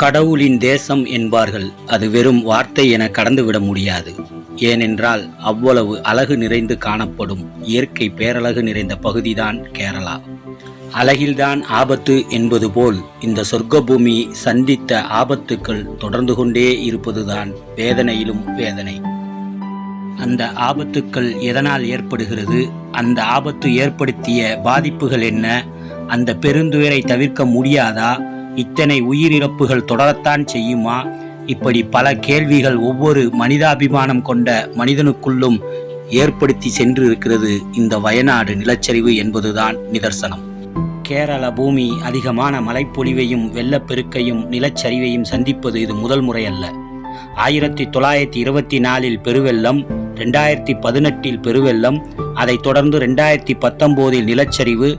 கடவுளின் தேசம் என்பார்கள். அது வெறும் வார்த்தை என கடந்துவிட முடியாது. ஏனென்றால் அவ்வளவு அழகு நிறைந்து காணப்படும் இயற்கை பேரழகு நிறைந்த பகுதிதான் கேரளா. அழகில்தான் ஆபத்து என்பது போல் இந்த சொர்க்க பூமி சந்தித்த ஆபத்துக்கள் தொடர்ந்து கொண்டே இருப்பதுதான் வேதனையிலும் வேதனை. அந்த ஆபத்துக்கள் எதனால் ஏற்படுகிறது? அந்த ஆபத்து ஏற்படுத்திய பாதிப்புகள் என்ன? அந்த பெருந்துயரை தவிர்க்க முடியாதா? இத்தனை உயிரிழப்புகள் தொடரத்தான் செய்யுமா? இப்படி பல கேள்விகள் ஒவ்வொரு மனிதாபிமானம் கொண்ட மனிதனுக்குள்ளும் ஏற்படுத்தி சென்று இருக்கிறது இந்த வயநாடு நிலச்சரிவு என்பதுதான் நிதர்சனம். கேரள பூமி அதிகமான மழைப்பொழிவையும் வெள்ளப்பெருக்கையும் நிலச்சரிவையும் சந்திப்பது இது முதல் முறை அல்ல. 1924 பெருவெள்ளம், 2018 பெருவெள்ளம், அதைத் தொடர்ந்து 2019 நிலச்சரிவு,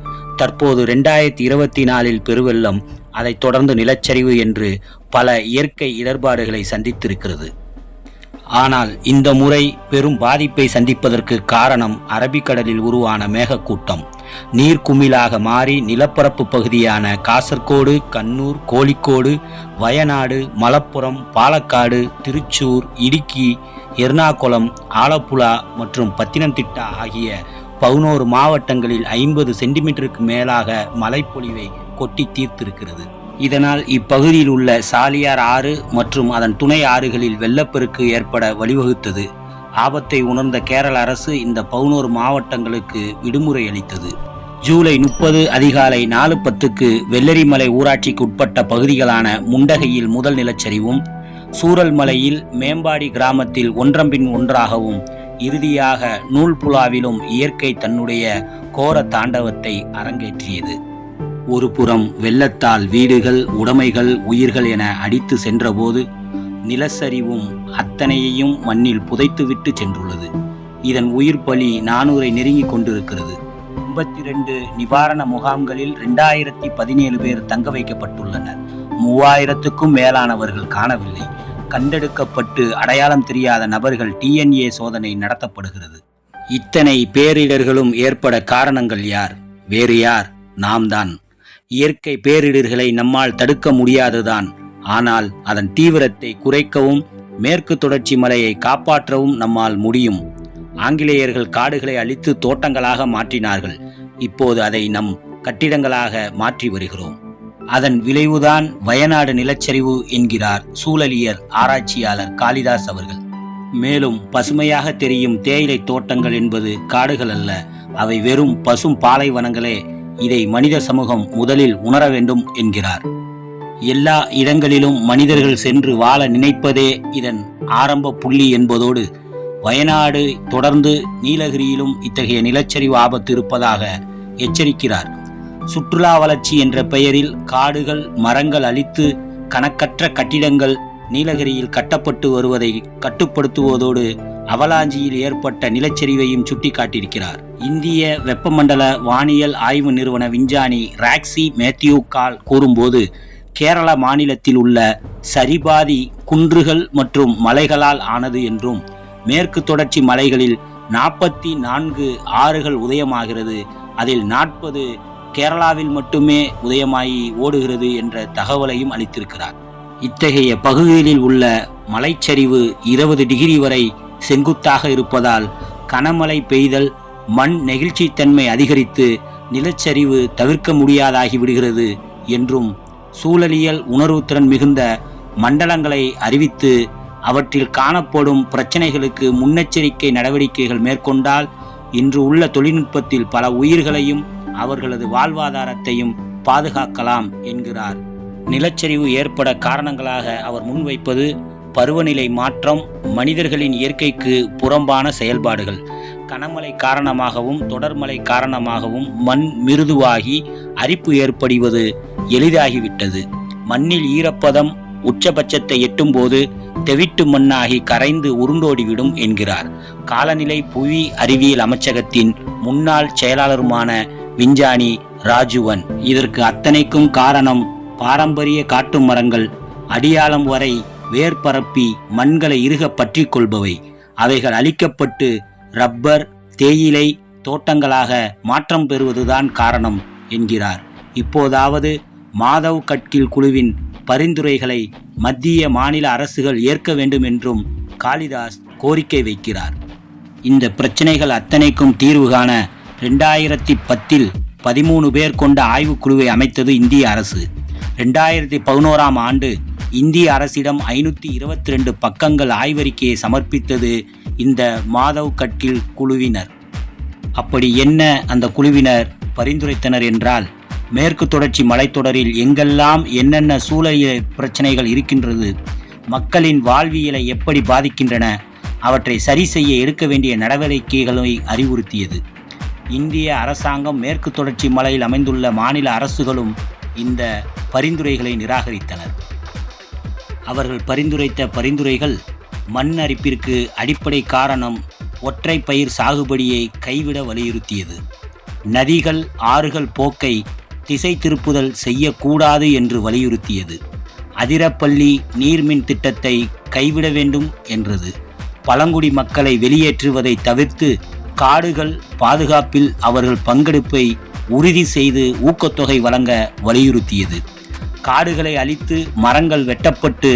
தற்போது 2024 பெருவெள்ளம், அதைத் தொடர்ந்து நிலச்சரிவு என்று பல இயற்கை இடர்பாடுகளை சந்தித்திருக்கிறது. ஆனால் இந்த முறை பெரும் பாதிப்பை சந்திப்பதற்கு காரணம் அரபிக்கடலில் உருவான மேகக்கூட்டம் நீர்க்குமிழாக மாறி நிலப்பரப்பு பகுதியான காசர்கோடு, கண்ணூர், கோழிக்கோடு, வயநாடு, மலப்புரம், பாலக்காடு, திருச்சூர், இடுக்கி, எர்ணாகுளம், ஆலப்புழா மற்றும் பத்தினம்திட்டா ஆகிய 11 மாவட்டங்களில் 50 சென்டிமீட்டருக்கு மேலாக மழைப்பொழிவை கொட்டி தீர்த்திருக்கிறது. இதனால் இப்பகுதியில் உள்ள சாலியார் ஆறு மற்றும் அதன் துணை ஆறுகளில் வெள்ளப்பெருக்கு ஏற்பட வழிவகுத்தது. ஆபத்தை உணர்ந்த கேரள அரசு இந்த 11 மாவட்டங்களுக்கு விடுமுறை அளித்தது. ஜூலை 30 அதிகாலை 4:10 வெள்ளரிமலை ஊராட்சிக்கு உட்பட்ட பகுதிகளான முண்டகையில் முதல் நிலச்சரிவும், சூரல்மலையில் மேம்பாடி கிராமத்தில் ஒன்றம்பின் ஒன்றாகவும், இறுதியாக நூல்புழாவிலும் இயற்கை தன்னுடைய கோர தாண்டவத்தை அரங்கேற்றியது. ஒரு புறம் வெள்ளத்தால் வீடுகள், உடைமைகள், உயிர்கள் என அடித்து சென்றபோது நிலச்சரிவும் அத்தனையையும் மண்ணில் புதைத்துவிட்டு சென்றுள்ளது. இதன் உயிர் பலி 400 நெருங்கி கொண்டிருக்கிறது. 52 நிவாரண முகாம்களில் 2017 பேர் தங்க வைக்கப்பட்டுள்ளனர். 3000க்கும் மேலானவர்கள் காணவில்லை. கண்டெடுக்கப்பட்டு அடையாளம் தெரியாத நபர்கள் DNA சோதனை நடத்தப்படுகிறது. இத்தனை பேரிடர்களும் ஏற்பட காரணங்கள் யார்? வேறு யார்? நாம் தான். இயற்கை பேரிடர்களை நம்மால் தடுக்க முடியாதுதான். ஆனால் அதன் தீவிரத்தை குறைக்கவும் மேற்கு தொடர்ச்சி மலையை காப்பாற்றவும் நம்மால் முடியும். ஆங்கிலேயர்கள் காடுகளை அழித்து தோட்டங்களாக மாற்றினார்கள். இப்போது அதை நம் கட்டிடங்களாக மாற்றி வருகிறோம். அதன் விளைவுதான் வயநாடு நிலச்சரிவு என்கிறார் சூழலியல் ஆராய்ச்சியாளர் காளிதாஸ் அவர்கள். மேலும் பசுமையாக தெரியும் தேயிலை தோட்டங்கள் என்பது காடுகள் அல்ல, அவை வெறும் பசும் பாலைவனங்களே. இதை மனித சமூகம் முதலில் உணர வேண்டும் என்கிறார். எல்லா இடங்களிலும் மனிதர்கள் சென்று வாழ நினைப்பதே இதன் ஆரம்ப புள்ளி என்பதோடு வயநாடு தொடர்ந்து நீலகிரியிலும் இத்தகைய நிலச்சரிவு ஆபத்து இருப்பதாக எச்சரிக்கிறார். சுற்றுலா வளர்ச்சி என்ற பெயரில் காடுகள், மரங்கள் அழித்து கணக்கற்ற கட்டிடங்கள் நீலகிரியில் கட்டப்பட்டு வருவதை கட்டுப்படுத்துவதோடு அவலாஞ்சியில் ஏற்பட்ட நிலச்சரிவையும் சுட்டிக்காட்டியிருக்கிறார். இந்திய வெப்பமண்டல வானியல் ஆய்வு நிறுவன விஞ்ஞானி ராக்சி மேத்யூ கால் கூறும்போது, கேரள மாநிலத்தில் உள்ள சரிபாதி குன்றுகள் மற்றும் மலைகளால் ஆனது என்றும், மேற்கு தொடர்ச்சி மலைகளில் 44 ஆறுகள் உதயமாகிறது, அதில் 40 கேரளாவில் மட்டுமே உதயமாகி ஓடுகிறது என்ற தகவலையும் அளித்திருக்கிறார். இத்தகைய பகுதிகளில் உள்ள மலைச்சரிவு 20 டிகிரி வரை செங்குத்தாக இருப்பதால் கனமழை பெய்தல், மண் நெகிழ்ச்சித்தன்மை அதிகரித்து நிலச்சரிவு தவிர்க்க முடியாதாகி விடுகிறது என்றும், சூழலியல் உணர்வுத்திறன் மிகுந்த மண்டலங்களை அறிவித்து அவற்றில் காணப்படும் பிரச்சனைகளுக்கு முன்னெச்சரிக்கை நடவடிக்கைகள் மேற்கொண்டால் இன்று உள்ள தொழில்நுட்பத்தில் பல உயிர்களையும் அவர்களது வாழ்வாதாரத்தையும் பாதுகாக்கலாம் என்கிறார். நிலச்சரிவு ஏற்பட காரணங்களாக அவர் முன்வைப்பது பருவநிலை மாற்றம், மனிதர்களின் இயற்கைக்கு புறம்பான செயல்பாடுகள். கனமழை காரணமாகவும் தொடர்மழை காரணமாகவும் மண் மிருதுவாகி அரிப்பு ஏற்படுவது எளிதாகிவிட்டது. மண்ணில் ஈரப்பதம் உச்சபட்சத்தை எட்டும்போது தெவிட்டு மண்ணாகி கரைந்து உருண்டோடிவிடும் என்கிறார். காலநிலை புவி அறிவியல் அமைச்சகத்தின் முன்னாள் செயலாளருமான விஞ்ஞானி ராஜுவன். இதற்கு அத்தனைக்கும் காரணம் பாரம்பரிய காட்டு மரங்கள் அடியாளம் வரை வேர் பரப்பி மண்களை இறுக பற்றி கொள்பவை. அவைகள் அழிக்கப்பட்டு ரப்பர், தேயிலை தோட்டங்களாக மாற்றம் பெறுவதுதான் காரணம் என்கிறார். இப்போதாவது மாதவ் கட்கில் குழுவின் பரிந்துரைகளை மத்திய மாநில அரசுகள் ஏற்க வேண்டும் என்றும் காளிதாஸ் கோரிக்கை வைக்கிறார். இந்த பிரச்சனைகள் அத்தனைக்கும் தீர்வு காண 2010 13 பேர் கொண்ட ஆய்வுக்குழுவை அமைத்தது இந்திய அரசு. 2011ஆம் ஆண்டு இந்திய அரசிடம் 522 பக்கங்கள் ஆய்வறிக்கையை சமர்ப்பித்தது இந்த மாதவ் கட்கில் குழுவினர். அப்படி என்ன அந்த குழுவினர் பரிந்துரைத்தனர் என்றால், மேற்கு தொடர்ச்சி மலைத்தொடரில் எங்கெல்லாம் என்னென்ன சூழலியல் பிரச்சனைகள் இருக்கின்றது, மக்களின் வாழ்வியலை எப்படி பாதிக்கின்றன, அவற்றை சரி செய்ய எடுக்க வேண்டிய நடவடிக்கைகளை அறிவுறுத்தியது. இந்திய அரசாங்கம் மேற்கு தொடர்ச்சி மலையில் அமைந்துள்ள மாநில அரசுகளும் இந்த பரிந்துரைகளை நிராகரித்தனர். அவர்கள் பரிந்துரைத்த பரிந்துரைகள் மண் அரிப்பிற்கு அடிப்படை காரணம் ஒற்றை பயிர் சாகுபடியை கைவிட வலியுறுத்தியது. நதிகள் ஆறுகள் போக்கை திசை திருப்புதல் செய்யக்கூடாது என்று வலியுறுத்தியது. அதிரப்பள்ளி நீர்மின் திட்டத்தை கைவிட வேண்டும் என்றது. பழங்குடி மக்களை வெளியேற்றுவதை தவிர்த்து காடுகள் பாதுகாப்பில் அவர்கள் பங்கெடுப்பை உறுதி செய்து ஊக்கத்தொகை வழங்க வலியுறுத்தியது. காடுகளை அழித்து மரங்கள் வெட்டப்பட்டு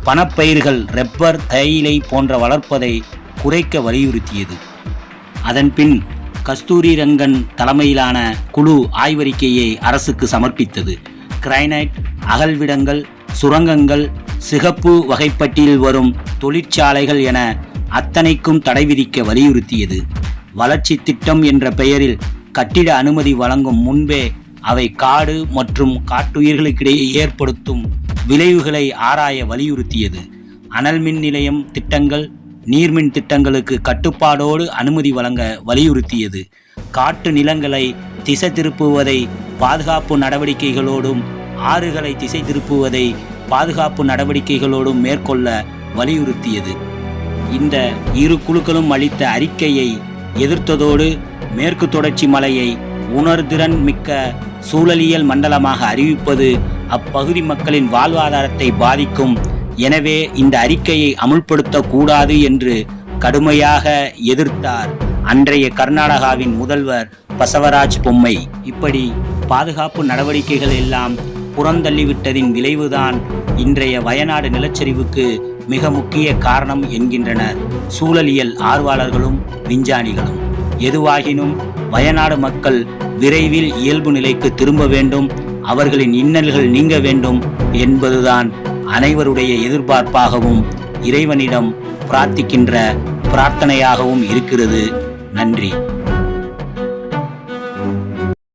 பணப்பயிர்கள் ரப்பர் தேயிலை போன்ற வளர்ப்பதை குறைக்க வலியுறுத்தியது. அதன்பின் கஸ்தூரி ரங்கன் தலைமையிலான குழு ஆய்வறிக்கையை அரசுக்கு சமர்ப்பித்தது. கிரைனைட் அகழ்விடங்கள், சுரங்கங்கள், சிகப்பு வகைப்பட்டியலில் வரும் தொழிற்சாலைகள் என அத்தனைக்கும் தடை விதிக்க வலியுறுத்தியது. வளர்ச்சி திட்டம் என்ற பெயரில் கட்டிட அனுமதி வழங்கும் முன்பே அவை காடு மற்றும் காட்டுயிர்களுக்கிடையே ஏற்படுத்தும் விளைவுகளை ஆராய வலியுறுத்தியது. அனல் மின் நிலையம் திட்டங்கள், நீர்மின் திட்டங்களுக்கு கட்டுப்பாடோடு அனுமதி வழங்க வலியுறுத்தியது. காட்டு நிலங்களை திசை திருப்புவதை பாதுகாப்பு நடவடிக்கைகளோடும் ஆறுகளை திசை திருப்புவதை பாதுகாப்பு நடவடிக்கைகளோடும் மேற்கொள்ள வலியுறுத்தியது. இந்த இரு குழுக்களும் அளித்த அறிக்கையை எதிர்த்ததோடு மேற்கு தொடர்ச்சி மலையை உணர்திறன் மிக்க சூழலியல் மண்டலமாக அறிவிப்பது அப்பகுதி மக்களின் வாழ்வாதாரத்தை பாதிக்கும், எனவே இந்த அறிக்கையை அமுல்படுத்தக்கூடாது என்று கடுமையாக எதிர்த்தார் அன்றைய கர்நாடகாவின் முதல்வர் பசவராஜ் பொம்மை. இப்படி பாதுகாப்பு நடவடிக்கைகள் எல்லாம் புறந்தள்ளிவிட்டதின் விளைவுதான் இன்றைய வயநாடு நிலச்சரிவுக்கு மிக முக்கிய காரணம் என்கின்றனர் சூழலியல் ஆர்வலர்களும் விஞ்ஞானிகளும். எதுவாகினும் வயநாடு மக்கள் விரைவில் இயல்பு நிலைக்கு திரும்ப வேண்டும், அவர்களின் இன்னல்கள் நீங்க வேண்டும் என்பதுதான் அனைவருடைய எதிர்பார்ப்பாகவும் இறைவனிடம் பிரார்த்திக்கின்ற பிரார்த்தனையாகவும் இருக்கிறது. நன்றி.